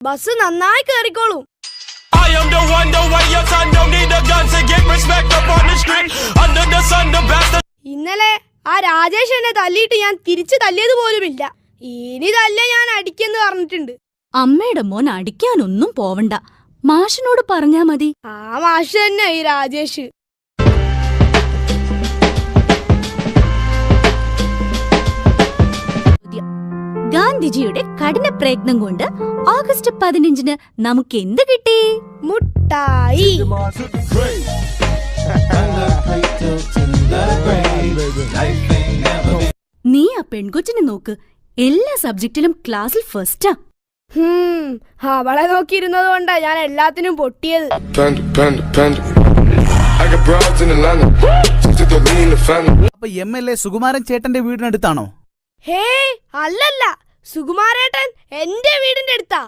Bus നന്നായി കേറിക്കോളും. ഇന്നലെ ആ രാജേഷ് എന്നെ തല്ലിയിട്ട് ഞാൻ തിരിച്ചു തല്ലിയത് പോലുമില്ല. ഇനി തല്ല ഞാൻ അടിക്കെന്ന് പറഞ്ഞിട്ടുണ്ട്. അമ്മയുടെ മോൻ അടിക്കാനൊന്നും പോവണ്ട, മാഷിനോട് പറഞ്ഞാ മതി. ആ മാഷ് തന്നെ ഈ രാജേഷ്. ഗാന്ധിജിയുടെ കഠിന പ്രയത്നം കൊണ്ട് ഓഗസ്റ്റ് 15-ന് നമുക്ക് എന്ത് കിട്ടി? മുട്ടായി. നീ ആ പെൺകൊച്ചിനെ നോക്ക്, എല്ലാ സബ്ജക്റ്റിലും ക്ലാസ്സിൽ ഫസ്റ്റാ. അവളെ നോക്കിയിരുന്നത് കൊണ്ടാ ഞാൻ എല്ലാത്തിനും പൊട്ടിയത്. അപ്പൊ MLA സുകുമാരൻ ചേട്ടന്റെ വീടിനടുത്താണോ? ഹേ അല്ലല്ല, സുകുമാരേട്ടൻ എന്റെ വീടിന്റെ അടുത്താ.